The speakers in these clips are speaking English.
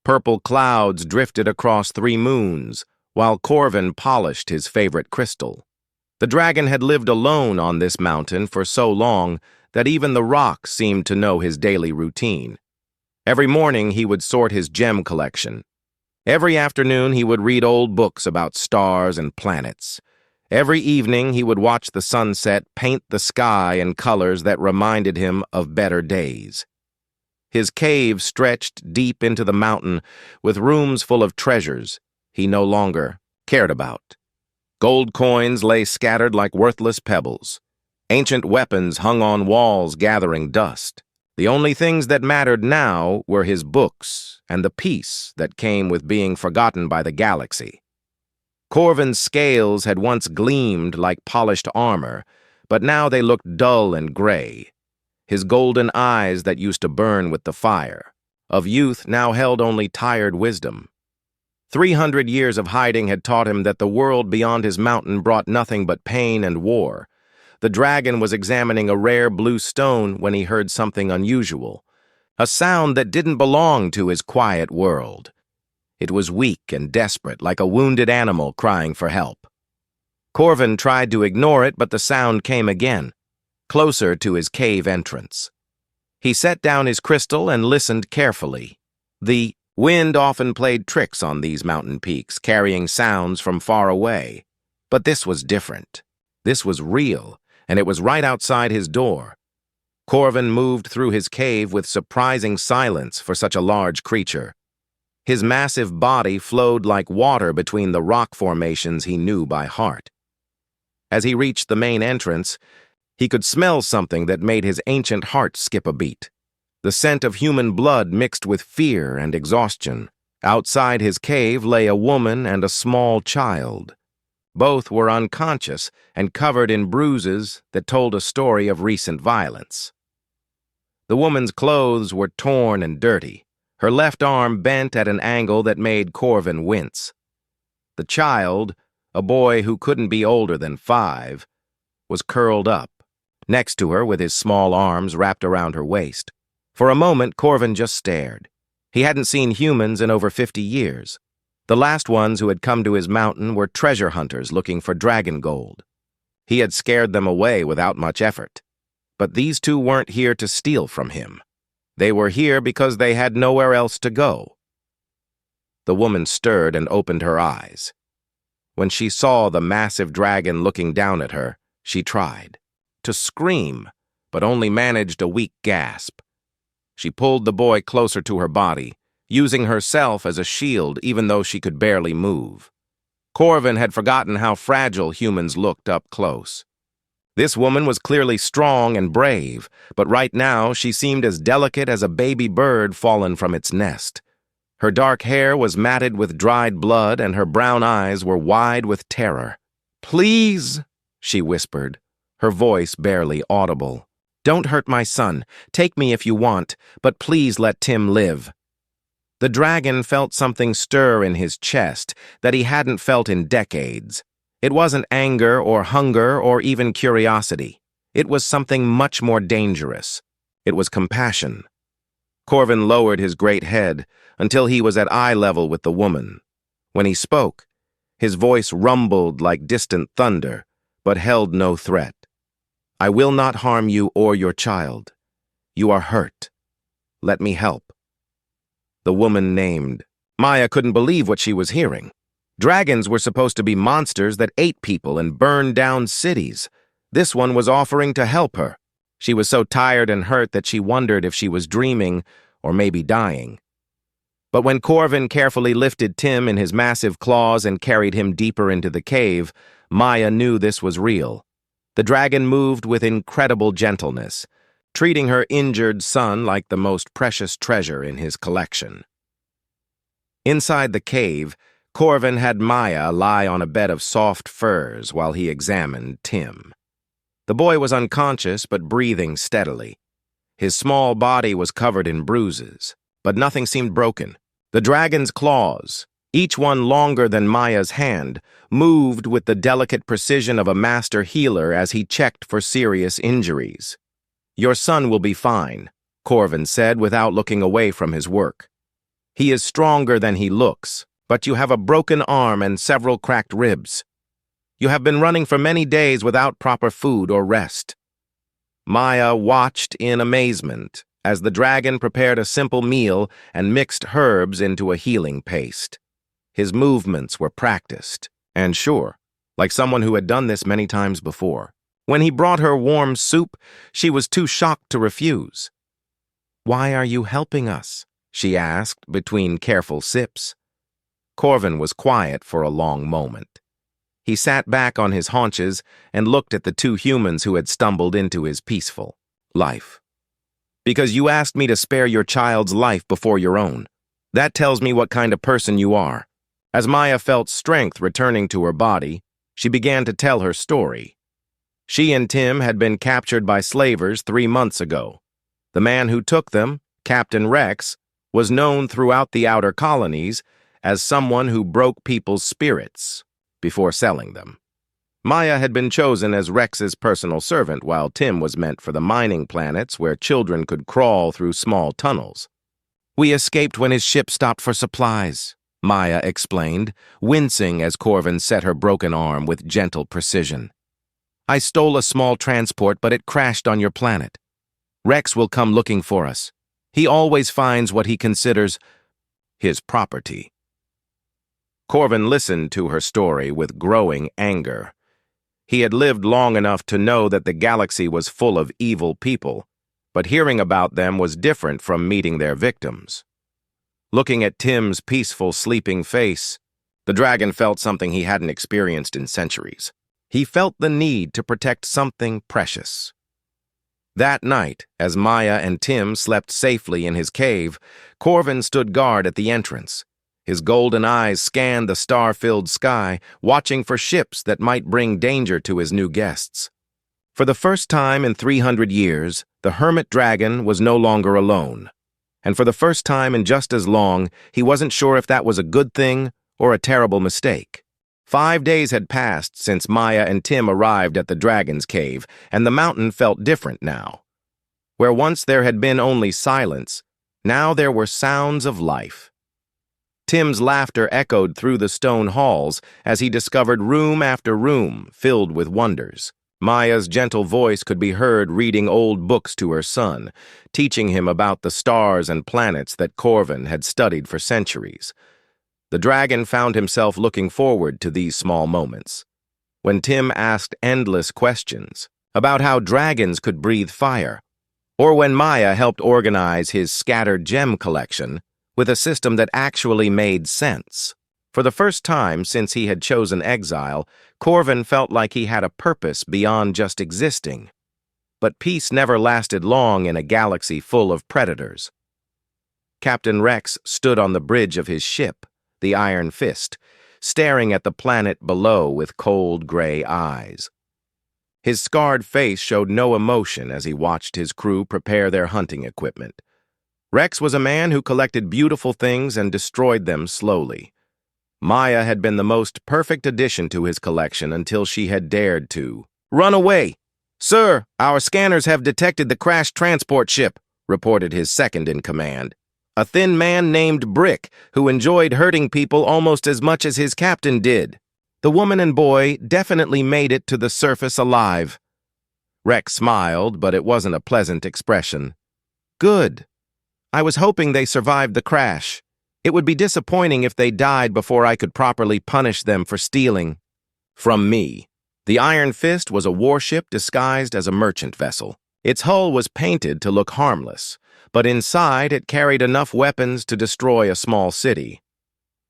Purple clouds drifted across 3 moons, while Corvin polished his favorite crystal. The dragon had lived alone on this mountain for so long that even the rocks seemed to know his daily routine. Every morning he would sort his gem collection. Every afternoon he would read old books about stars and planets. Every evening he would watch the sunset paint the sky in colors that reminded him of better days. His cave stretched deep into the mountain with rooms full of treasures he no longer cared about. Gold coins lay scattered like worthless pebbles. Ancient weapons hung on walls gathering dust. The only things that mattered now were his books and the peace that came with being forgotten by the galaxy. Corvin's scales had once gleamed like polished armor, but now they looked dull and gray. His golden eyes that used to burn with the fire of youth now held only tired wisdom. 300 years of hiding had taught him that the world beyond his mountain brought nothing but pain and war. The dragon was examining a rare blue stone when he heard something unusual, a sound that didn't belong to his quiet world. It was weak and desperate, like a wounded animal crying for help. Corvin tried to ignore it, but the sound came again, closer to his cave entrance. He set down his crystal and listened carefully. The wind often played tricks on these mountain peaks, carrying sounds from far away. But this was different. This was real, and it was right outside his door. Corvin moved through his cave with surprising silence for such a large creature. His massive body flowed like water between the rock formations he knew by heart. As he reached the main entrance, he could smell something that made his ancient heart skip a beat. The scent of human blood mixed with fear and exhaustion. Outside his cave lay a woman and a small child. Both were unconscious and covered in bruises that told a story of recent violence. The woman's clothes were torn and dirty, her left arm bent at an angle that made Corvin wince. The child, a boy who couldn't be older than 5, was curled up, next to her with his small arms wrapped around her waist. For a moment, Corvin just stared. He hadn't seen humans in over 50 years. The last ones who had come to his mountain were treasure hunters looking for dragon gold. He had scared them away without much effort. But these two weren't here to steal from him. They were here because they had nowhere else to go. The woman stirred and opened her eyes. When she saw the massive dragon looking down at her, she tried to scream, but only managed a weak gasp. She pulled the boy closer to her body, using herself as a shield even though she could barely move. Corvin had forgotten how fragile humans looked up close. This woman was clearly strong and brave, but right now she seemed as delicate as a baby bird fallen from its nest. Her dark hair was matted with dried blood and her brown eyes were wide with terror. "Please," she whispered, her voice barely audible. "Don't hurt my son. Take me if you want, but please let Tim live." The dragon felt something stir in his chest that he hadn't felt in decades. It wasn't anger or hunger or even curiosity. It was something much more dangerous. It was compassion. Corvin lowered his great head until he was at eye level with the woman. When he spoke, his voice rumbled like distant thunder, but held no threat. "I will not harm you or your child. You are hurt. Let me help." The woman named. Maya couldn't believe what she was hearing. Dragons were supposed to be monsters that ate people and burned down cities. This one was offering to help her. She was so tired and hurt that she wondered if she was dreaming or maybe dying. But when Corvin carefully lifted Tim in his massive claws and carried him deeper into the cave, Maya knew this was real. The dragon moved with incredible gentleness, treating her injured son like the most precious treasure in his collection. Inside the cave, Corvin had Maya lie on a bed of soft furs while he examined Tim. The boy was unconscious but breathing steadily. His small body was covered in bruises, but nothing seemed broken. The dragon's claws, each one longer than Maya's hand, moved with the delicate precision of a master healer as he checked for serious injuries. "Your son will be fine," Corvin said without looking away from his work. He is stronger than he looks, but you have a broken arm and several cracked ribs. You have been running for many days without proper food or rest." Maya watched in amazement as the dragon prepared a simple meal and mixed herbs into a healing paste. His movements were practiced, and sure, like someone who had done this many times before. When he brought her warm soup, she was too shocked to refuse. "Why are you helping us?" she asked between careful sips. Corvin was quiet for a long moment. He sat back on his haunches and looked at the two humans who had stumbled into his peaceful life. "Because you asked me to spare your child's life before your own. That tells me what kind of person you are." As Maya felt strength returning to her body, she began to tell her story. She and Tim had been captured by slavers 3 months ago. The man who took them, Captain Rex, was known throughout the outer colonies as someone who broke people's spirits before selling them. Maya had been chosen as Rex's personal servant, while Tim was meant for the mining planets where children could crawl through small tunnels. "We escaped when his ship stopped for supplies," Maya explained, wincing as Corvin set her broken arm with gentle precision. "I stole a small transport, but it crashed on your planet. Rex will come looking for us. He always finds what he considers his property." Corvin listened to her story with growing anger. He had lived long enough to know that the galaxy was full of evil people, but hearing about them was different from meeting their victims. Looking at Tim's peaceful, sleeping face, the dragon felt something he hadn't experienced in centuries. He felt the need to protect something precious. That night, as Maya and Tim slept safely in his cave, Corvin stood guard at the entrance. His golden eyes scanned the star-filled sky, watching for ships that might bring danger to his new guests. For the first time in 300 years, the Hermit dragon was no longer alone. And for the first time in just as long, he wasn't sure if that was a good thing or a terrible mistake. 5 days had passed since Maya and Tim arrived at the dragon's cave, and the mountain felt different now. Where once there had been only silence, now there were sounds of life. Tim's laughter echoed through the stone halls as he discovered room after room filled with wonders. Maya's gentle voice could be heard reading old books to her son, teaching him about the stars and planets that Corvin had studied for centuries. The dragon found himself looking forward to these small moments. When Tim asked endless questions about how dragons could breathe fire, or when Maya helped organize his scattered gem collection with a system that actually made sense. For the first time since he had chosen exile, Corvin felt like he had a purpose beyond just existing. But peace never lasted long in a galaxy full of predators. Captain Rex stood on the bridge of his ship, the Iron Fist, staring at the planet below with cold gray eyes. His scarred face showed no emotion as he watched his crew prepare their hunting equipment. Rex was a man who collected beautiful things and destroyed them slowly. Maya had been the most perfect addition to his collection until she had dared to run away. "Sir, our scanners have detected the crashed transport ship," reported his second-in-command. "A thin man named Brick, who enjoyed hurting people almost as much as his captain did. The woman and boy definitely made it to the surface alive." Rex smiled, but it wasn't a pleasant expression. "Good. I was hoping they survived the crash. It would be disappointing if they died before I could properly punish them for stealing from me." The Iron Fist was a warship disguised as a merchant vessel. Its hull was painted to look harmless, but inside it carried enough weapons to destroy a small city.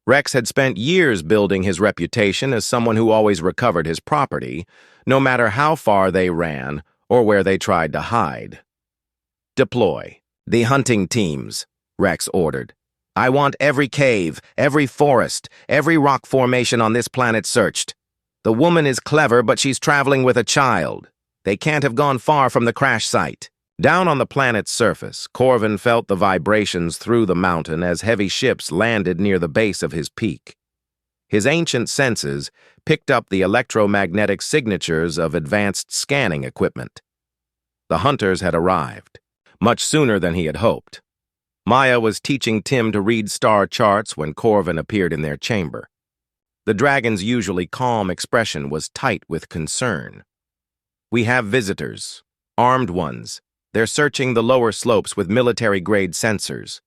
Rex had spent years building his reputation as someone who always recovered his property, no matter how far they ran or where they tried to hide. "Deploy the hunting teams," Rex ordered. "I want every cave, every forest, every rock formation on this planet searched. The woman is clever, but she's traveling with a child. They can't have gone far from the crash site." Down on the planet's surface, Corvin felt the vibrations through the mountain as heavy ships landed near the base of his peak. His ancient senses picked up the electromagnetic signatures of advanced scanning equipment. The hunters had arrived, much sooner than he had hoped. Maya was teaching Tim to read star charts when Corvin appeared in their chamber. The dragon's usually calm expression was tight with concern. "We have visitors, armed ones. They're searching the lower slopes with military-grade sensors."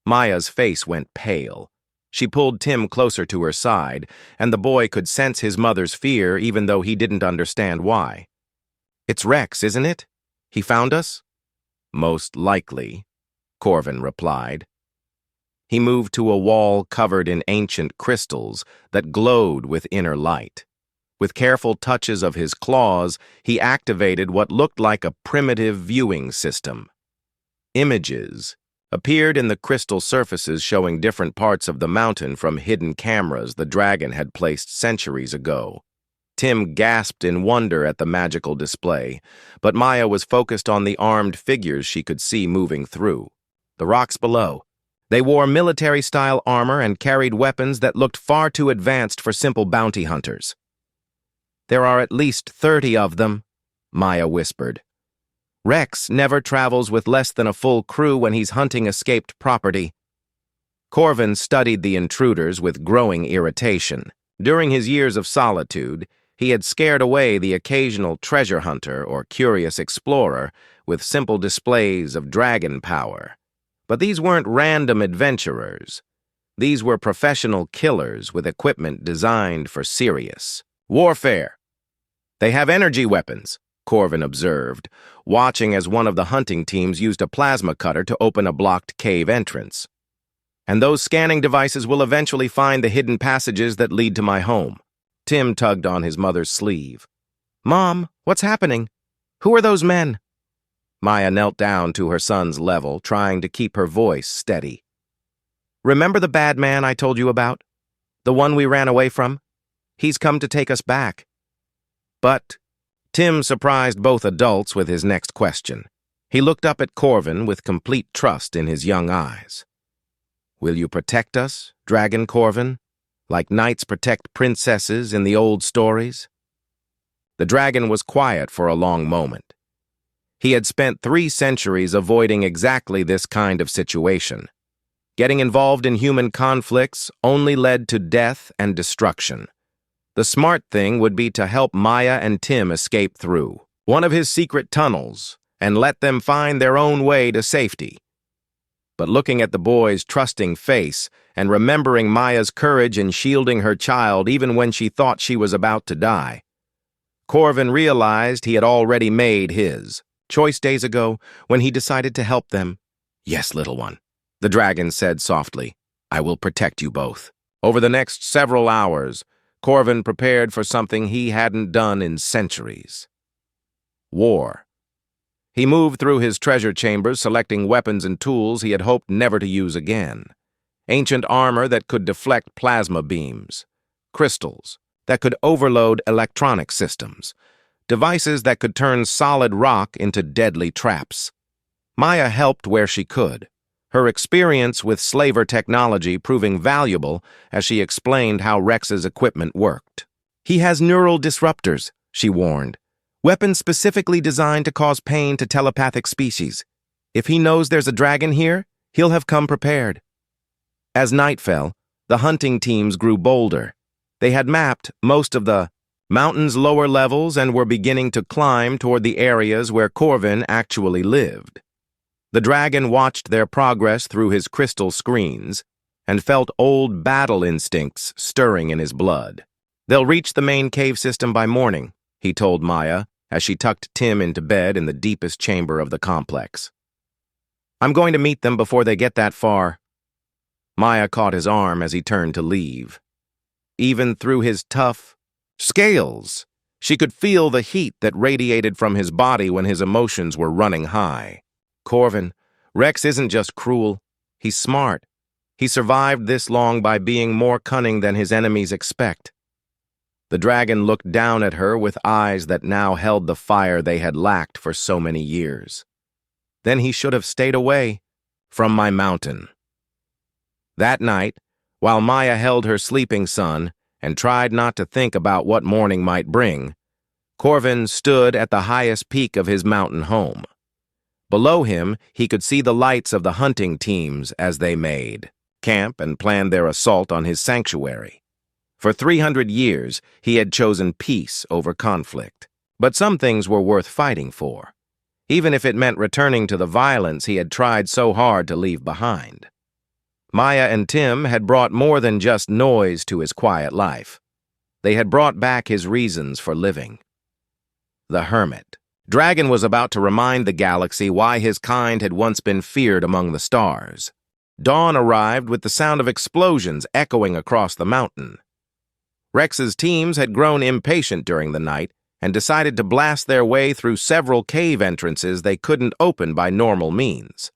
Maya's face went pale. She pulled Tim closer to her side, and the boy could sense his mother's fear even though he didn't understand why. "It's Rex, isn't it? He found us?" "Most likely," Corvin replied. He moved to a wall covered in ancient crystals that glowed with inner light. With careful touches of his claws, he activated what looked like a primitive viewing system. Images appeared in the crystal surfaces showing different parts of the mountain from hidden cameras the dragon had placed centuries ago. Tim gasped in wonder at the magical display, but Maya was focused on the armed figures she could see moving through. The rocks below. They wore military-style armor and carried weapons that looked far too advanced for simple bounty hunters. "There are at least 30 of them," Maya whispered. "Rex never travels with less than a full crew when he's hunting escaped property." Corvin studied the intruders with growing irritation. During his years of solitude, he had scared away the occasional treasure hunter or curious explorer with simple displays of dragon power. But these weren't random adventurers. These were professional killers with equipment designed for serious warfare. "They have energy weapons," Corvin observed, watching as one of the hunting teams used a plasma cutter to open a blocked cave entrance. "And those scanning devices will eventually find the hidden passages that lead to my home." Tim tugged on his mother's sleeve. "Mom, what's happening? Who are those men?" Maya knelt down to her son's level, trying to keep her voice steady. "Remember the bad man I told you about? The one we ran away from? He's come to take us back." But Tim surprised both adults with his next question. He looked up at Corvin with complete trust in his young eyes. "Will you protect us, Dragon Corvin, like knights protect princesses in the old stories?" The dragon was quiet for a long moment. He had spent 3 centuries avoiding exactly this kind of situation. Getting involved in human conflicts only led to death and destruction. The smart thing would be to help Maya and Tim escape through one of his secret tunnels and let them find their own way to safety. But looking at the boy's trusting face and remembering Maya's courage in shielding her child even when she thought she was about to die, Corvin realized he had already made his choice days ago when he decided to help them. "Yes, little one," the dragon said softly. "I will protect you both." Over the next several hours, Corvin prepared for something he hadn't done in centuries. War. He moved through his treasure chambers, selecting weapons and tools he had hoped never to use again. Ancient armor that could deflect plasma beams. Crystals that could overload electronic systems. Devices that could turn solid rock into deadly traps. Maya helped where she could, her experience with slaver technology proving valuable as she explained how Rex's equipment worked. "He has neural disruptors," she warned. "Weapons specifically designed to cause pain to telepathic species. If he knows there's a dragon here, he'll have come prepared." As night fell, the hunting teams grew bolder. They had mapped most of the mountain's lower levels and were beginning to climb toward the areas where Corvin actually lived. The dragon watched their progress through his crystal screens and felt old battle instincts stirring in his blood. "They'll reach the main cave system by morning," he told Maya as she tucked Tim into bed in the deepest chamber of the complex. "I'm going to meet them before they get that far." Maya caught his arm as he turned to leave. Even through his tough scales, she could feel the heat that radiated from his body when his emotions were running high. "Corvin, Rex isn't just cruel. He's smart. He survived this long by being more cunning than his enemies expect." The dragon looked down at her with eyes that now held the fire they had lacked for so many years. "Then he should have stayed away from my mountain." That night, while Maya held her sleeping son and tried not to think about what morning might bring, Corvin stood at the highest peak of his mountain home. Below him, he could see the lights of the hunting teams as they made camp and planned their assault on his sanctuary. For 300 years, he had chosen peace over conflict. But some things were worth fighting for, even if it meant returning to the violence he had tried so hard to leave behind. Maya and Tim had brought more than just noise to his quiet life. They had brought back his reasons for living. The Hermit. Dragon was about to remind the galaxy why his kind had once been feared among the stars. Dawn arrived with the sound of explosions echoing across the mountain. Rex's teams had grown impatient during the night and decided to blast their way through several cave entrances they couldn't open by normal means.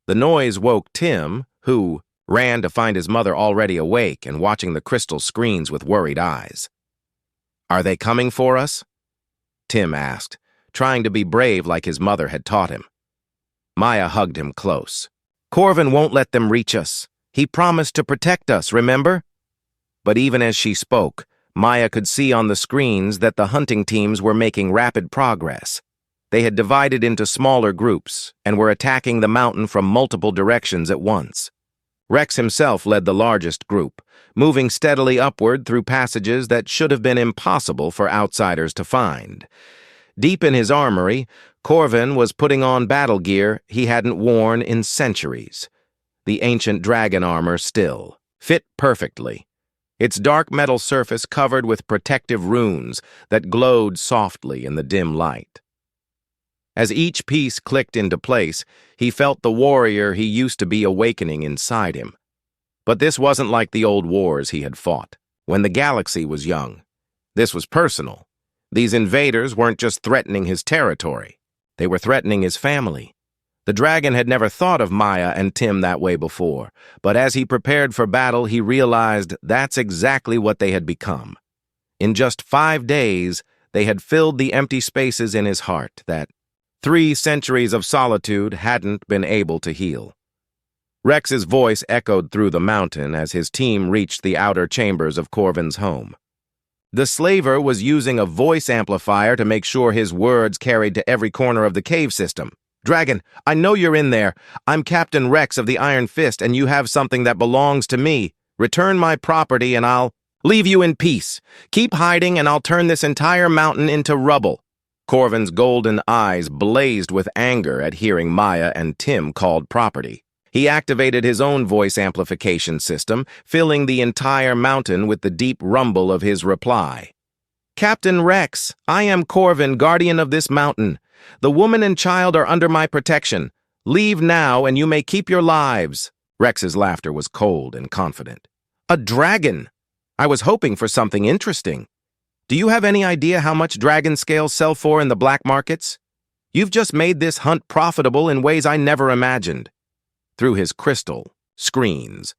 The noise woke Tim, who ran to find his mother already awake and watching the crystal screens with worried eyes. "Are they coming for us?" Tim asked, trying to be brave like his mother had taught him. Maya hugged him close. "Corvin won't let them reach us. He promised to protect us, remember?" But even as she spoke, Maya could see on the screens that the hunting teams were making rapid progress. They had divided into smaller groups and were attacking the mountain from multiple directions at once. Rex himself led the largest group, moving steadily upward through passages that should have been impossible for outsiders to find. Deep in his armory, Corvin was putting on battle gear he hadn't worn in centuries. The ancient dragon armor still fit perfectly, its dark metal surface covered with protective runes that glowed softly in the dim light. As each piece clicked into place, he felt the warrior he used to be awakening inside him. But this wasn't like the old wars he had fought, when the galaxy was young. This was personal. These invaders weren't just threatening his territory. They were threatening his family. The dragon had never thought of Maya and Tim that way before, but as he prepared for battle, he realized that's exactly what they had become. In just 5 days, they had filled the empty spaces in his heart that 3 centuries of solitude hadn't been able to heal. Rex's voice echoed through the mountain as his team reached the outer chambers of Corvin's home. The slaver was using a voice amplifier to make sure his words carried to every corner of the cave system. "Dragon, I know you're in there. I'm Captain Rex of the Iron Fist, and you have something that belongs to me. Return my property, and I'll leave you in peace. Keep hiding, and I'll turn this entire mountain into rubble." Corvin's golden eyes blazed with anger at hearing Maya and Tim called property. He activated his own voice amplification system, filling the entire mountain with the deep rumble of his reply. "Captain Rex, I am Corvin, guardian of this mountain. The woman and child are under my protection. Leave now, and you may keep your lives." Rex's laughter was cold and confident. "A dragon! I was hoping for something interesting. Do you have any idea how much dragon scales sell for in the black markets? You've just made this hunt profitable in ways I never imagined." Through his crystal screens,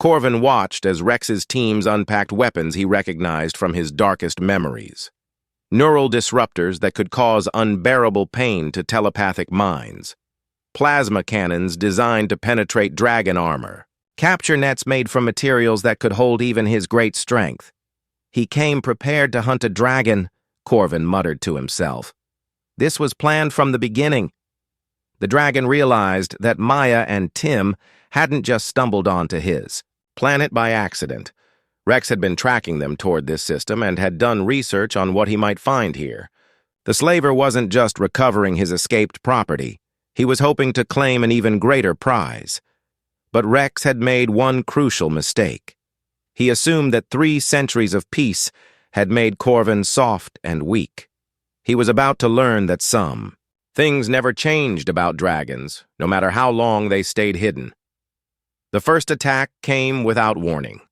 Corvin watched as Rex's teams unpacked weapons he recognized from his darkest memories. Neural disruptors that could cause unbearable pain to telepathic minds. Plasma cannons designed to penetrate dragon armor. Capture nets made from materials that could hold even his great strength. "He came prepared to hunt a dragon," Corvin muttered to himself. "This was planned from the beginning." The dragon realized that Maya and Tim hadn't just stumbled onto his planet by accident. Rex had been tracking them toward this system and had done research on what he might find here. The slaver wasn't just recovering his escaped property. He was hoping to claim an even greater prize. But Rex had made one crucial mistake. He assumed that 3 centuries of peace had made Corvin soft and weak. He was about to learn that some things never changed about dragons, no matter how long they stayed hidden. The first attack came without warning.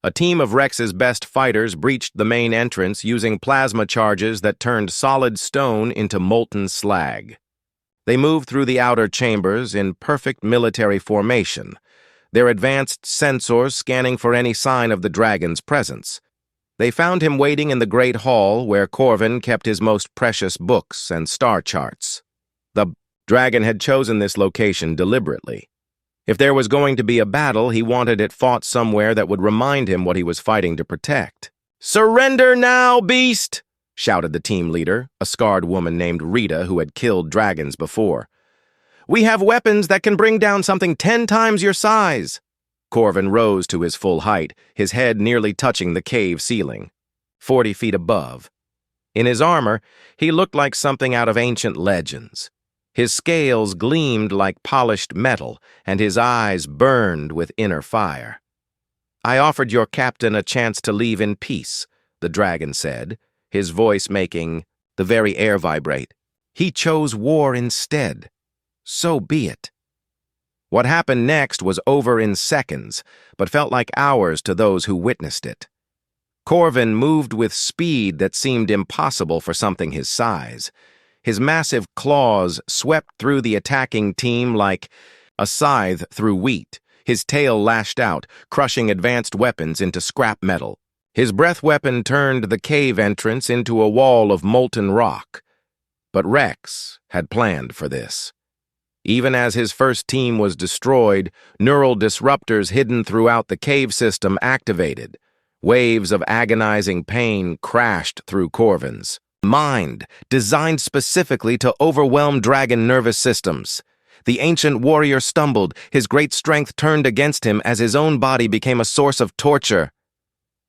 A team of Rex's best fighters breached the main entrance using plasma charges that turned solid stone into molten slag. They moved through the outer chambers in perfect military formation, their advanced sensors scanning for any sign of the dragon's presence. They found him waiting in the great hall where Corvin kept his most precious books and star charts. The dragon had chosen this location deliberately. If there was going to be a battle, he wanted it fought somewhere that would remind him what he was fighting to protect. "Surrender now, beast!" shouted the team leader, a scarred woman named Rita who had killed dragons before. We have weapons that can bring down something 10 times your size. Corvin rose to his full height, his head nearly touching the cave ceiling, 40 feet above. In his armor, he looked like something out of ancient legends. His scales gleamed like polished metal, and his eyes burned with inner fire. I offered your captain a chance to leave in peace, the dragon said, his voice making the very air vibrate. He chose war instead. So be it. What happened next was over in seconds, but felt like hours to those who witnessed it. Corvin moved with speed that seemed impossible for something his size. His massive claws swept through the attacking team like a scythe through wheat. His tail lashed out, crushing advanced weapons into scrap metal. His breath weapon turned the cave entrance into a wall of molten rock. But Rex had planned for this. Even as his first team was destroyed, neural disruptors hidden throughout the cave system activated. Waves of agonizing pain crashed through Corvin's mind, designed specifically to overwhelm dragon nervous systems. The ancient warrior stumbled, his great strength turned against him as his own body became a source of torture.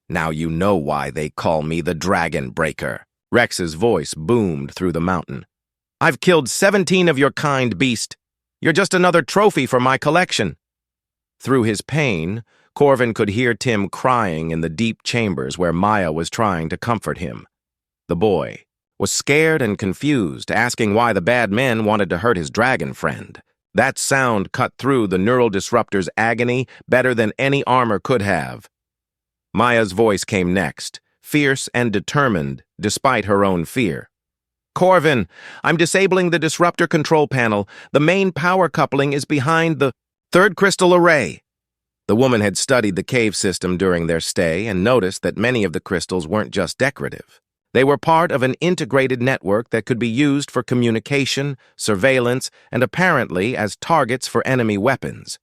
Now you know why they call me the Dragon Breaker. Rex's voice boomed through the mountain. I've killed 17 of your kind, beast. You're just another trophy for my collection. Through his pain, Corvin could hear Tim crying in the deep chambers where Maya was trying to comfort him. The boy was scared and confused, asking why the bad men wanted to hurt his dragon friend. That sound cut through the neural disruptor's agony better than any armor could have. Maya's voice came next, fierce and determined despite her own fear. Corvin, I'm disabling the disruptor control panel. The main power coupling is behind the third crystal array. The woman had studied the cave system during their stay and noticed that many of the crystals weren't just decorative. They were part of an integrated network that could be used for communication, surveillance, and apparently as targets for enemy weapons.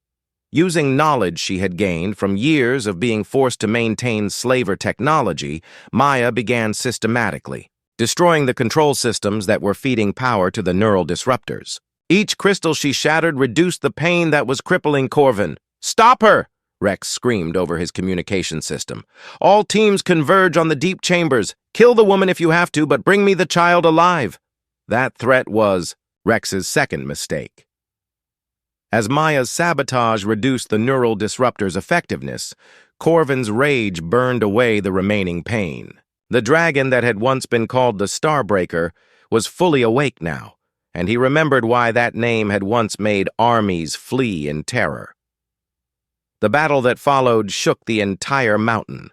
Using knowledge she had gained from years of being forced to maintain slaver technology, Maya began systematically destroying the control systems that were feeding power to the neural disruptors. Each crystal she shattered reduced the pain that was crippling Corvin. Stop her! Rex screamed over his communication system. All teams converge on the deep chambers. Kill the woman if you have to, but bring me the child alive. That threat was Rex's second mistake. As Maya's sabotage reduced the neural disruptor's effectiveness, Corvin's rage burned away the remaining pain. The dragon that had once been called the Starbreaker was fully awake now, and he remembered why that name had once made armies flee in terror. The battle that followed shook the entire mountain.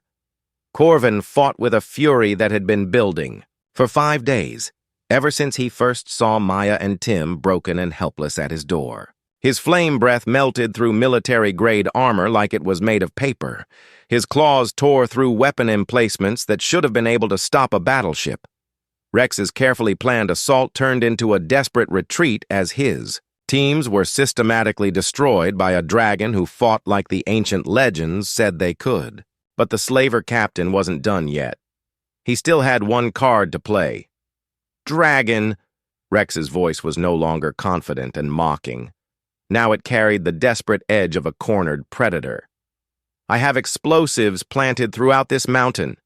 Corvin fought with a fury that had been building for 5 days, ever since he first saw Maya and Tim broken and helpless at his door. His flame breath melted through military-grade armor like it was made of paper. His claws tore through weapon emplacements that should have been able to stop a battleship. Rex's carefully planned assault turned into a desperate retreat as his teams were systematically destroyed by a dragon who fought like the ancient legends said they could. But the slaver captain wasn't done yet. He still had one card to play. Dragon! Rex's voice was no longer confident and mocking. Now it carried the desperate edge of a cornered predator. I have explosives planted throughout this mountain.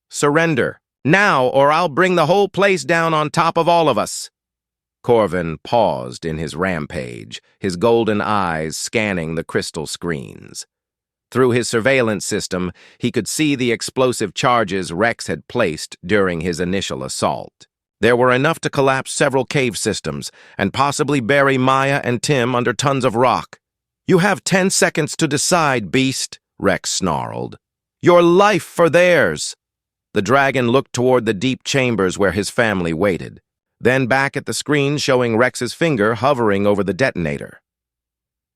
Surrender, now, or I'll bring the whole place down on top of all of us. Corvin paused in his rampage, his golden eyes scanning the crystal screens. Through his surveillance system, he could see the explosive charges Rex had placed during his initial assault. There were enough to collapse several cave systems and possibly bury Maya and Tim under tons of rock. You have 10 seconds to decide, beast, Rex snarled. Your life for theirs. The dragon looked toward the deep chambers where his family waited, then back at the screen showing Rex's finger hovering over the detonator.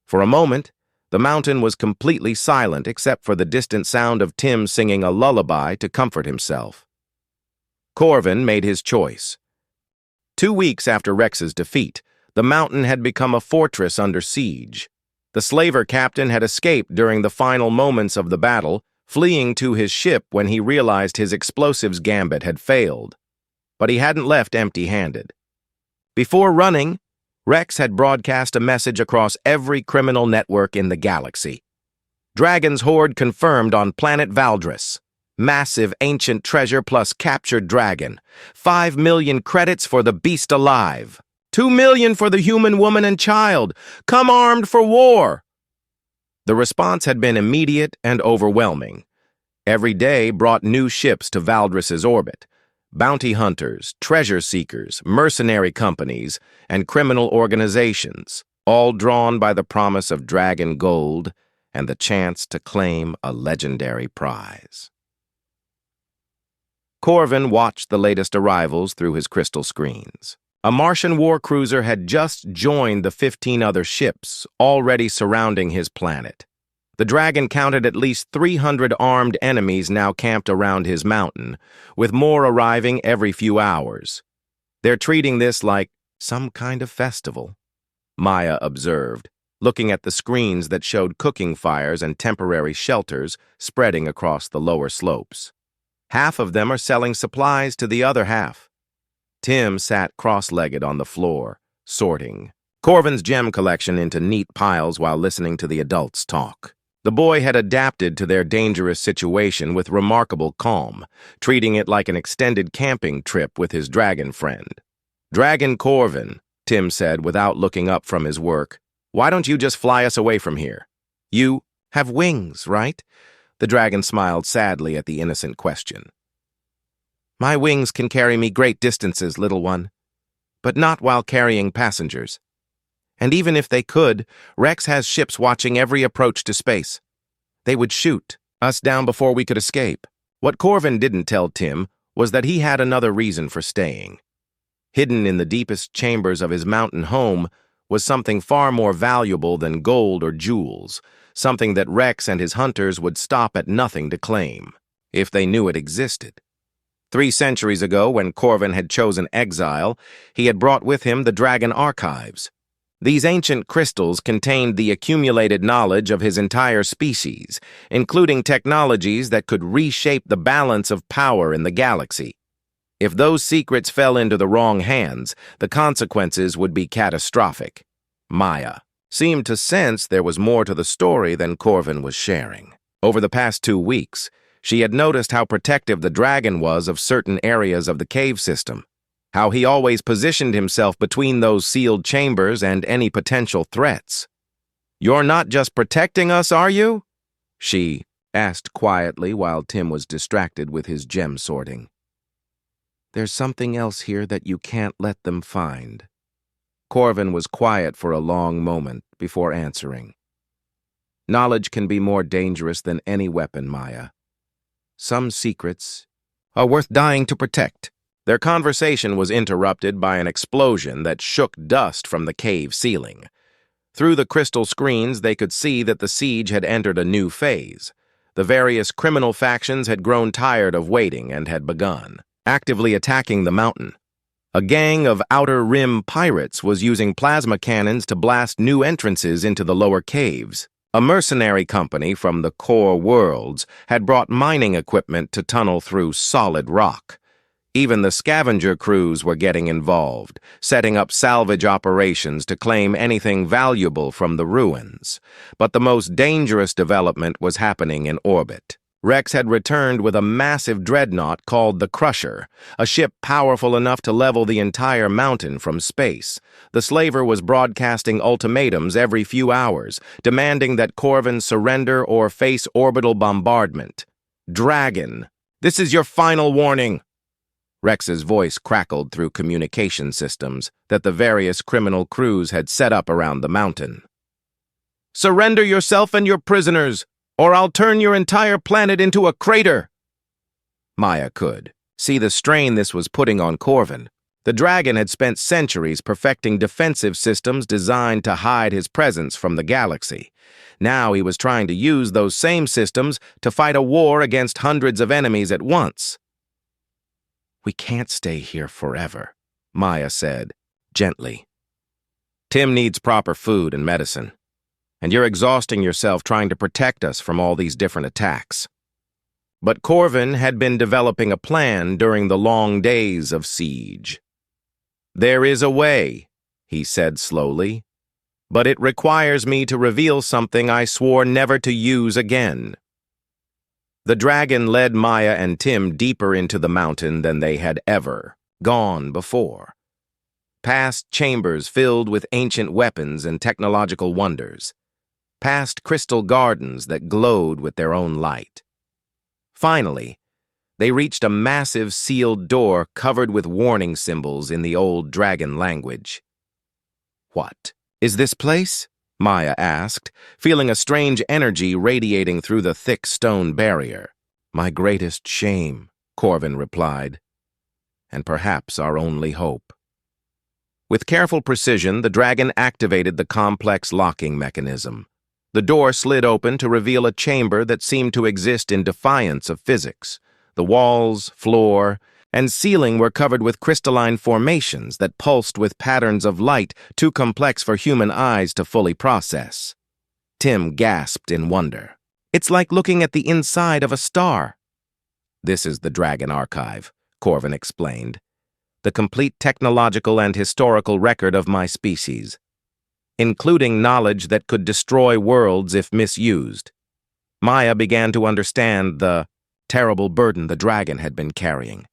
For a moment, the mountain was completely silent except for the distant sound of Tim singing a lullaby to comfort himself. Corvin made his choice. 2 weeks after Rex's defeat, the mountain had become a fortress under siege. The slaver captain had escaped during the final moments of the battle, fleeing to his ship when he realized his explosives gambit had failed. But he hadn't left empty-handed. Before running, Rex had broadcast a message across every criminal network in the galaxy. Dragon's horde confirmed on planet Valdris. Massive ancient treasure plus captured dragon. 5 million credits for the beast alive. 2 million for the human woman and child. Come armed for war. The response had been immediate and overwhelming. Every day brought new ships to Valdris's orbit. Bounty hunters, treasure seekers, mercenary companies, and criminal organizations, all drawn by the promise of dragon gold and the chance to claim a legendary prize. Corvin watched the latest arrivals through his crystal screens. A Martian war cruiser had just joined the 15 other ships already surrounding his planet. The dragon counted at least 300 armed enemies now camped around his mountain, with more arriving every few hours. They're treating this like some kind of festival, Maya observed, looking at the screens that showed cooking fires and temporary shelters spreading across the lower slopes. Half of them are selling supplies to the other half. Tim sat cross-legged on the floor, sorting Corvin's gem collection into neat piles while listening to the adults talk. The boy had adapted to their dangerous situation with remarkable calm, treating it like an extended camping trip with his dragon friend. "Dragon Corvin," Tim said without looking up from his work, "why don't you just fly us away from here? You have wings, right?" The dragon smiled sadly at the innocent question. "My wings can carry me great distances, little one, but not while carrying passengers. And even if they could, Rex has ships watching every approach to space. They would shoot us down before we could escape." What Corvin didn't tell Tim was that he had another reason for staying. Hidden in the deepest chambers of his mountain home was something far more valuable than gold or jewels, something that Rex and his hunters would stop at nothing to claim, if they knew it existed. 3 centuries ago, when Corvin had chosen exile, he had brought with him the Dragon Archives. These ancient crystals contained the accumulated knowledge of his entire species, including technologies that could reshape the balance of power in the galaxy. If those secrets fell into the wrong hands, the consequences would be catastrophic. Maya seemed to sense there was more to the story than Corvin was sharing. Over the past 2 weeks, she had noticed how protective the dragon was of certain areas of the cave system, how he always positioned himself between those sealed chambers and any potential threats. "You're not just protecting us, are you?" she asked quietly while Tim was distracted with his gem sorting. "There's something else here that you can't let them find." Corvin was quiet for a long moment before answering. "Knowledge can be more dangerous than any weapon, Maya. Some secrets are worth dying to protect." Their conversation was interrupted by an explosion that shook dust from the cave ceiling. Through the crystal screens, they could see that the siege had entered a new phase. The various criminal factions had grown tired of waiting and had begun actively attacking the mountain. A gang of Outer Rim pirates was using plasma cannons to blast new entrances into the lower caves. A mercenary company from the core worlds had brought mining equipment to tunnel through solid rock. Even the scavenger crews were getting involved, setting up salvage operations to claim anything valuable from the ruins. But the most dangerous development was happening in orbit. Rex had returned with a massive dreadnought called the Crusher, a ship powerful enough to level the entire mountain from space. The slaver was broadcasting ultimatums every few hours, demanding that Corvin surrender or face orbital bombardment. "Dragon, this is your final warning." Rex's voice crackled through communication systems that the various criminal crews had set up around the mountain. "Surrender yourself and your prisoners, or I'll turn your entire planet into a crater." Maya could see the strain this was putting on Corvin. The dragon had spent centuries perfecting defensive systems designed to hide his presence from the galaxy. Now he was trying to use those same systems to fight a war against hundreds of enemies at once. "We can't stay here forever," Maya said, gently. "Tim needs proper food and medicine, and you're exhausting yourself trying to protect us from all these different attacks." But Corvin had been developing a plan during the long days of siege. "There is a way," he said slowly. "But it requires me to reveal something I swore never to use again." The dragon led Maya and Tim deeper into the mountain than they had ever gone before, past chambers filled with ancient weapons and technological wonders, past crystal gardens that glowed with their own light. Finally, they reached a massive sealed door covered with warning symbols in the old dragon language. "What is this place?" Maya asked, feeling a strange energy radiating through the thick stone barrier. "My greatest shame," Corvin replied, "and perhaps our only hope." With careful precision, the dragon activated the complex locking mechanism. The door slid open to reveal a chamber that seemed to exist in defiance of physics. The walls, floor, and ceiling were covered with crystalline formations that pulsed with patterns of light too complex for human eyes to fully process. Tim gasped in wonder. "It's like looking at the inside of a star." "This is the Dragon Archive," Corvin explained. "The complete technological and historical record of my species, including knowledge that could destroy worlds if misused." Maya began to understand the terrible burden the dragon had been carrying.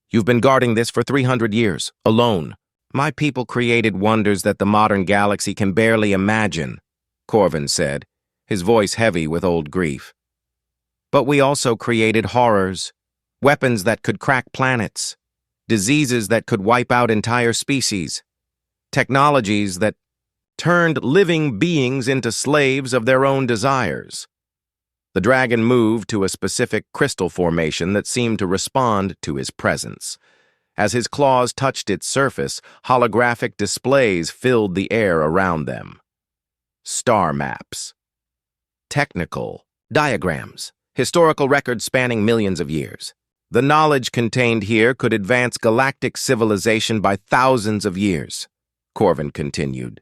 "You've been guarding this for 300 years, alone. My people created wonders that the modern galaxy can barely imagine," Corvin said, his voice heavy with old grief. "But we also created horrors, weapons that could crack planets, diseases that could wipe out entire species, technologies that turned living beings into slaves of their own desires." The dragon moved to a specific crystal formation that seemed to respond to his presence. As his claws touched its surface, holographic displays filled the air around them. Star maps, technical diagrams, historical records spanning millions of years. The knowledge contained here could advance galactic civilization by thousands of years, Corvin continued.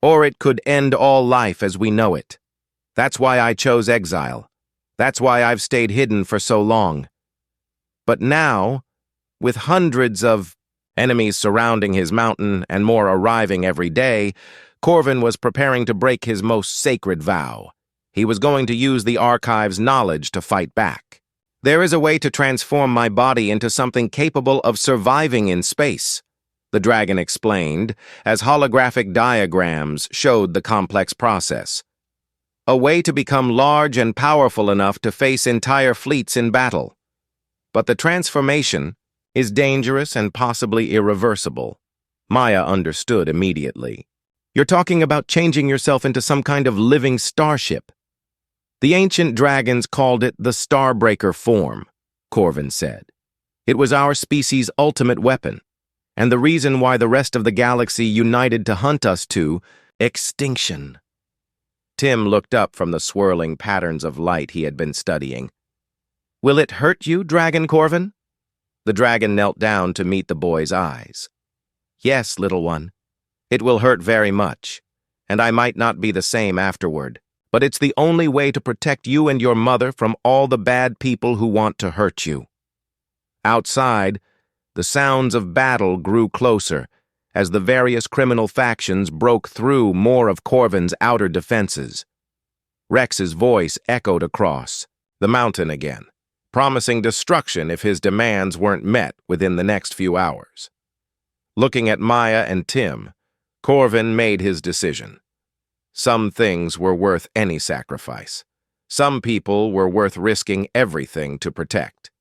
Or it could end all life as we know it. That's why I chose exile. That's why I've stayed hidden for so long. But now, with hundreds of enemies surrounding his mountain and more arriving every day, Corvin was preparing to break his most sacred vow. He was going to use the archive's knowledge to fight back. "There is a way to transform my body into something capable of surviving in space," the dragon explained, as holographic diagrams showed the complex process. "A way to become large and powerful enough to face entire fleets in battle. But the transformation is dangerous and possibly irreversible." Maya understood immediately. "You're talking about changing yourself into some kind of living starship." "The ancient dragons called it the Starbreaker form," Corvin said. "It was our species' ultimate weapon, and the reason why the rest of the galaxy united to hunt us to extinction." Tim looked up from the swirling patterns of light he had been studying. "Will it hurt you, Dragon Corvin?" The dragon knelt down to meet the boy's eyes. "Yes, little one. It will hurt very much, and I might not be the same afterward. But it's the only way to protect you and your mother from all the bad people who want to hurt you." Outside, the sounds of battle grew closer as the various criminal factions broke through more of Corvin's outer defenses. Rex's voice echoed across the mountain again, promising destruction if his demands weren't met within the next few hours. Looking at Maya and Tim, Corvin made his decision. Some things were worth any sacrifice. Some people were worth risking everything to protect.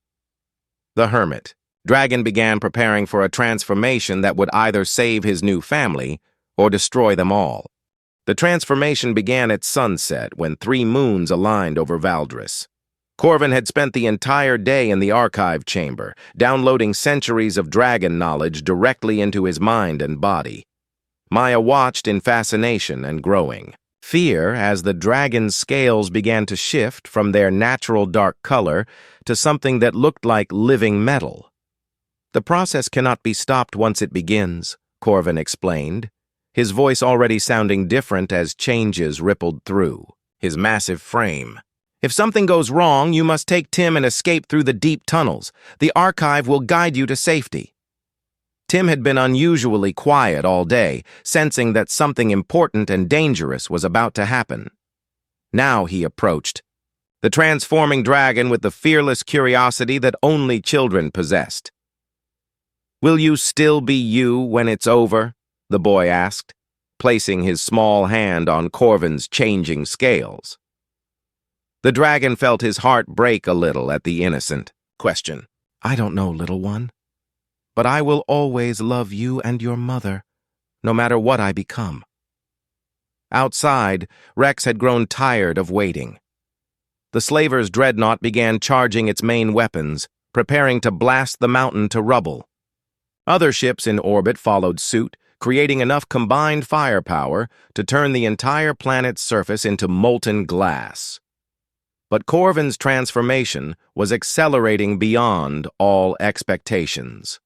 The Hermit. Dragon began preparing for a transformation that would either save his new family or destroy them all. The transformation began at sunset when 3 moons aligned over Valdris. Corvin had spent the entire day in the archive chamber, downloading centuries of dragon knowledge directly into his mind and body. Maya watched in fascination and growing fear as the dragon's scales began to shift from their natural dark color to something that looked like living metal. "The process cannot be stopped once it begins," Corvin explained, his voice already sounding different as changes rippled through his massive frame. "If something goes wrong, you must take Tim and escape through the deep tunnels. The archive will guide you to safety." Tim had been unusually quiet all day, sensing that something important and dangerous was about to happen. Now he approached, the transforming dragon with the fearless curiosity that only children possessed. "Will you still be you when it's over?" the boy asked, placing his small hand on Corvin's changing scales. The dragon felt his heart break a little at the innocent question. "I don't know, little one, but I will always love you and your mother, no matter what I become." Outside, Rex had grown tired of waiting. The slaver's dreadnought began charging its main weapons, preparing to blast the mountain to rubble. Other ships in orbit followed suit, creating enough combined firepower to turn the entire planet's surface into molten glass. But Corvin's transformation was accelerating beyond all expectations.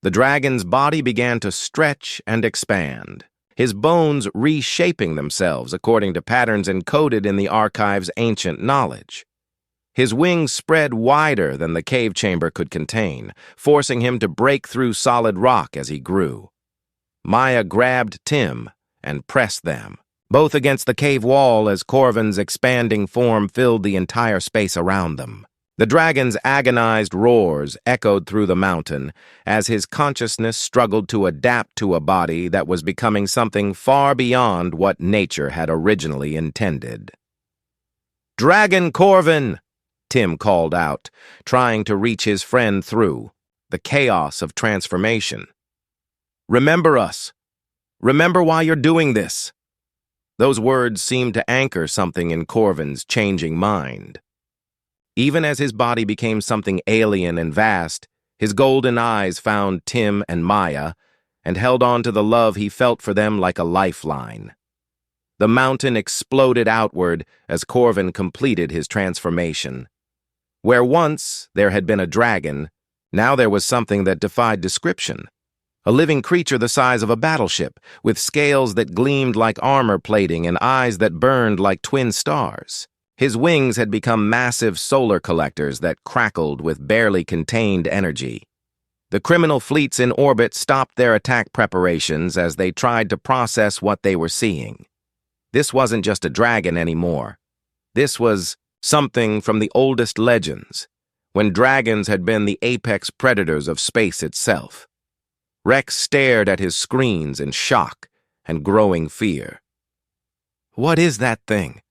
The dragon's body began to stretch and expand, his bones reshaping themselves according to patterns encoded in the archive's ancient knowledge. His wings spread wider than the cave chamber could contain, forcing him to break through solid rock as he grew. Maya grabbed Tim and pressed them, both against the cave wall as Corvin's expanding form filled the entire space around them. The dragon's agonized roars echoed through the mountain as his consciousness struggled to adapt to a body that was becoming something far beyond what nature had originally intended. "Dragon Corvin!" Tim called out, trying to reach his friend through the chaos of transformation. "Remember us. Remember why you're doing this." Those words seemed to anchor something in Corvin's changing mind. Even as his body became something alien and vast, his golden eyes found Tim and Maya and held on to the love he felt for them like a lifeline. The mountain exploded outward as Corvin completed his transformation. Where once there had been a dragon, now there was something that defied description. A living creature the size of a battleship, with scales that gleamed like armor plating and eyes that burned like twin stars. His wings had become massive solar collectors that crackled with barely contained energy. The criminal fleets in orbit stopped their attack preparations as they tried to process what they were seeing. This wasn't just a dragon anymore. This was something from the oldest legends, when dragons had been the apex predators of space itself. Rex stared at his screens in shock and growing fear. "What is that thing?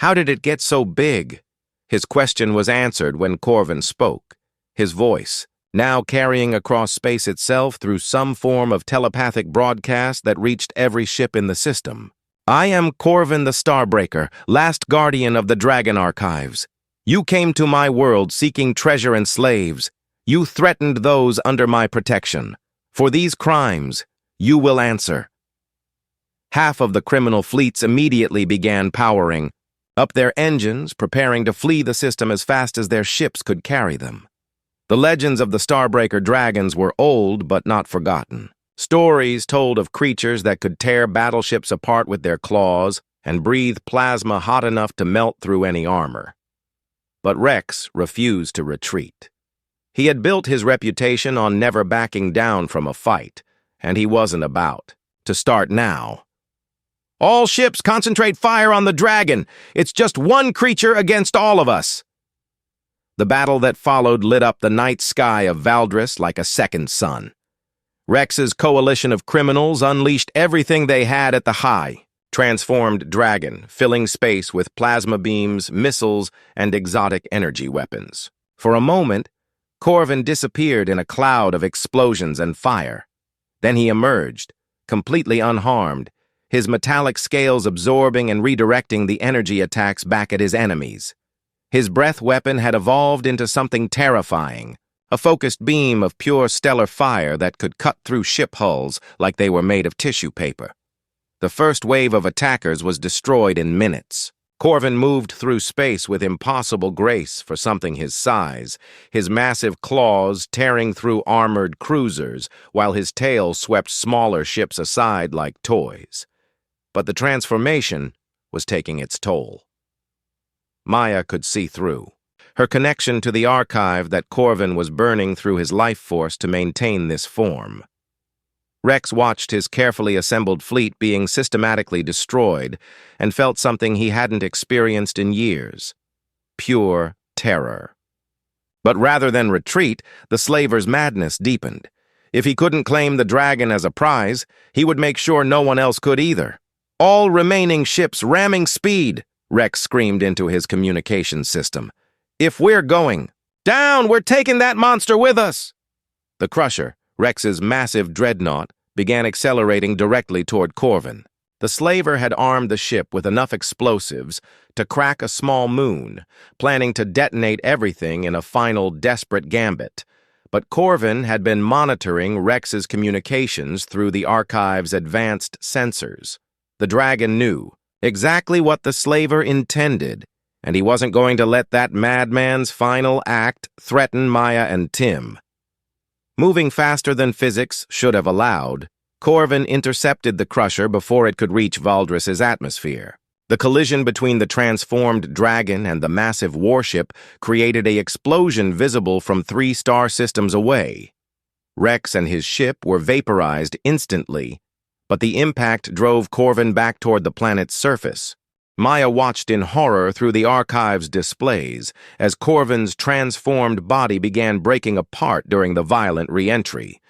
How did it get so big?" His question was answered when Corvin spoke, his voice now carrying across space itself through some form of telepathic broadcast that reached every ship in the system. "I am Corvin the Starbreaker, last guardian of the Dragon Archives. You came to my world seeking treasure and slaves. You threatened those under my protection. For these crimes, you will answer." Half of the criminal fleets immediately began powering up their engines, preparing to flee the system as fast as their ships could carry them. The legends of the Starbreaker dragons were old but not forgotten. Stories told of creatures that could tear battleships apart with their claws and breathe plasma hot enough to melt through any armor. But Rex refused to retreat. He had built his reputation on never backing down from a fight, and he wasn't about to start now. "All ships concentrate fire on the dragon. It's just one creature against all of us." The battle that followed lit up the night sky of Valdris like a second sun. Rex's coalition of criminals unleashed everything they had at the high, transformed dragon, filling space with plasma beams, missiles, and exotic energy weapons. For a moment, Corvin disappeared in a cloud of explosions and fire. Then he emerged, completely unharmed, his metallic scales absorbing and redirecting the energy attacks back at his enemies. His breath weapon had evolved into something terrifying, a focused beam of pure stellar fire that could cut through ship hulls like they were made of tissue paper. The first wave of attackers was destroyed in minutes. Corvin moved through space with impossible grace for something his size, his massive claws tearing through armored cruisers, while his tail swept smaller ships aside like toys. But the transformation was taking its toll. Maya could see through. her connection to the archive that Corvin was burning through his life force to maintain this form. Rex watched his carefully assembled fleet being systematically destroyed and felt something he hadn't experienced in years: pure terror. But rather than retreat, the slaver's madness deepened. If he couldn't claim the dragon as a prize, he would make sure no one else could either. "All remaining ships ramming speed!" Rex screamed into his communication system. "If we're going down, we're taking that monster with us!" The Crusher, Rex's massive dreadnought, began accelerating directly toward Corvin. The slaver had armed the ship with enough explosives to crack a small moon, planning to detonate everything in a final desperate gambit. But Corvin had been monitoring Rex's communications through the archive's advanced sensors. The dragon knew exactly what the slaver intended, and he wasn't going to let that madman's final act threaten Maya and Tim. Moving faster than physics should have allowed, Corvin intercepted the Crusher before it could reach Valdris's atmosphere. The collision between the transformed dragon and the massive warship created an explosion visible from 3 star systems away. Rex and his ship were vaporized instantly, but the impact drove Corvin back toward the planet's surface. Maya watched in horror through the archive's displays as Corvin's transformed body began breaking apart during the violent re-entry.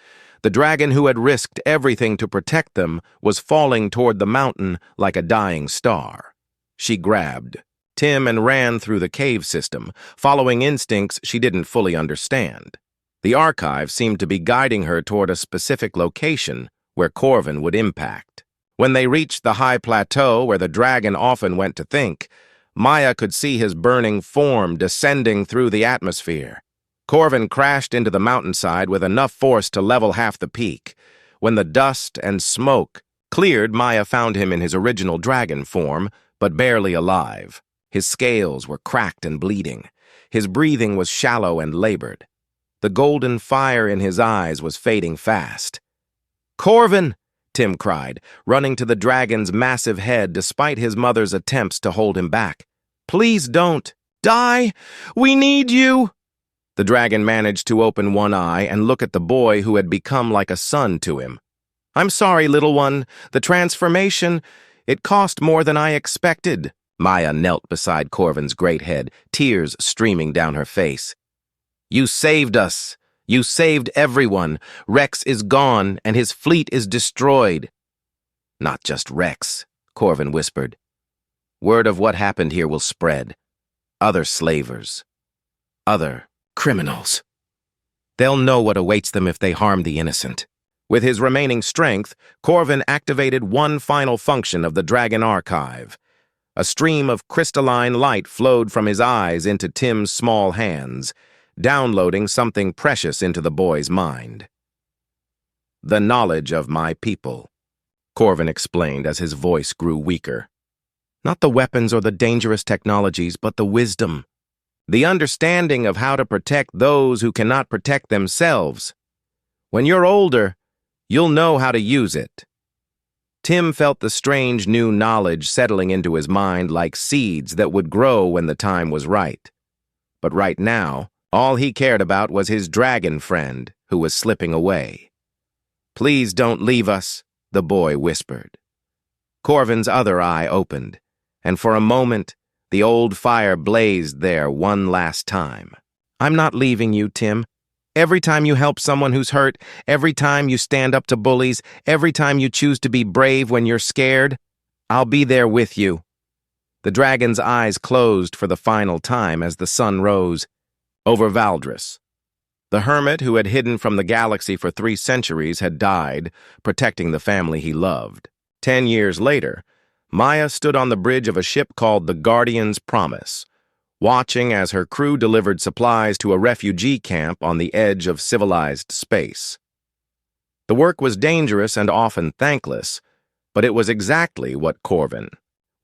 The dragon who had risked everything to protect them was falling toward the mountain like a dying star. She grabbed Tim and ran through the cave system, following instincts she didn't fully understand. The archive seemed to be guiding her toward a specific location where Corvin would impact. When they reached the high plateau where the dragon often went to think, Maya could see his burning form descending through the atmosphere. Corvin crashed into the mountainside with enough force to level half the peak. When the dust and smoke cleared, Maya found him in his original dragon form, but barely alive. His scales were cracked and bleeding. His breathing was shallow and labored. The golden fire in his eyes was fading fast. "Corvin!" Tim cried, running to the dragon's massive head despite his mother's attempts to hold him back. "Please don't die! We need you!" The dragon managed to open one eye and look at the boy who had become like a son to him. "I'm sorry, little one. The transformation, it cost more than I expected." Maya knelt beside Corvin's great head, tears streaming down her face. "You saved us. You saved everyone. Rex is gone, and his fleet is destroyed." "Not just Rex," Corvin whispered. "Word of what happened here will spread. Other slavers. Other criminals. They'll know what awaits them if they harm the innocent." With his remaining strength, Corvin activated one final function of the Dragon Archive. A stream of crystalline light flowed from his eyes into Tim's small hands, downloading something precious into the boy's mind. "The knowledge of my people," Corvin explained as his voice grew weaker. "Not the weapons or the dangerous technologies, but the wisdom. The understanding of how to protect those who cannot protect themselves. When you're older, you'll know how to use it." Tim felt the strange new knowledge settling into his mind like seeds that would grow when the time was right. But right now, all he cared about was his dragon friend, who was slipping away. "Please don't leave us," the boy whispered. Corvin's other eye opened, and for a moment, the old fire blazed there one last time. "I'm not leaving you, Tim. Every time you help someone who's hurt, every time you stand up to bullies, every time you choose to be brave when you're scared, I'll be there with you." The dragon's eyes closed for the final time as the sun rose over Valdris. The hermit who had hidden from the galaxy for 3 centuries had died, protecting the family he loved. 10 years later, Maya stood on the bridge of a ship called the Guardian's Promise, watching as her crew delivered supplies to a refugee camp on the edge of civilized space. The work was dangerous and often thankless, but it was exactly what Corvin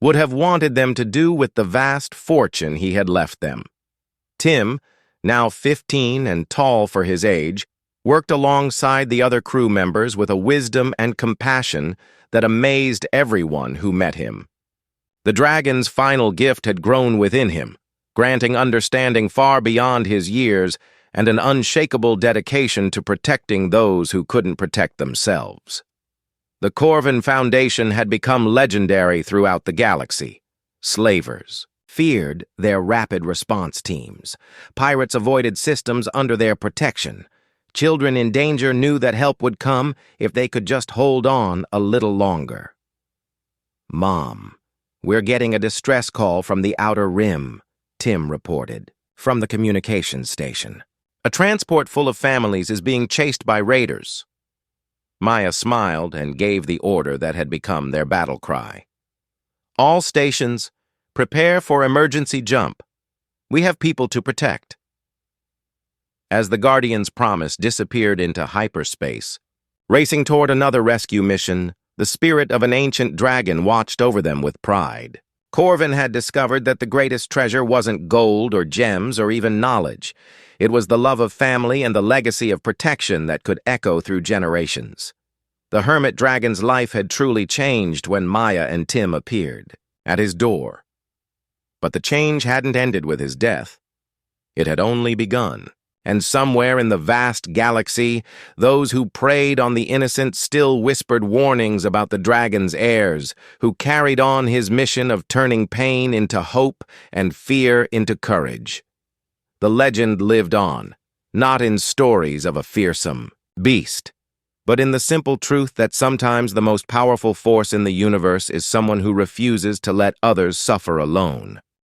would have wanted them to do with the vast fortune he had left them. Tim, now 15 and tall for his age, worked alongside the other crew members with a wisdom and compassion that amazed everyone who met him. The dragon's final gift had grown within him, granting understanding far beyond his years and an unshakable dedication to protecting those who couldn't protect themselves. The Corvin Foundation had become legendary throughout the galaxy. Slavers feared their rapid response teams. Pirates avoided systems under their protection. Children in danger knew that help would come if they could just hold on a little longer. "Mom, we're getting a distress call from the Outer Rim," Tim reported, from the communications station. "A transport full of families is being chased by raiders." Maya smiled and gave the order that had become their battle cry. "All stations, prepare for emergency jump. We have people to protect." As the Guardian's promise disappeared into hyperspace, racing toward another rescue mission, the spirit of an ancient dragon watched over them with pride. Corvin had discovered that the greatest treasure wasn't gold or gems or even knowledge. It was the love of family and the legacy of protection that could echo through generations. The Hermit dragon's life had truly changed when Maya and Tim appeared at his door. But the change hadn't ended with his death. It had only begun. And somewhere in the vast galaxy, those who preyed on the innocent still whispered warnings about the dragon's heirs, who carried on his mission of turning pain into hope and fear into courage. The legend lived on, not in stories of a fearsome beast, but in the simple truth that sometimes the most powerful force in the universe is someone who refuses to let others suffer alone.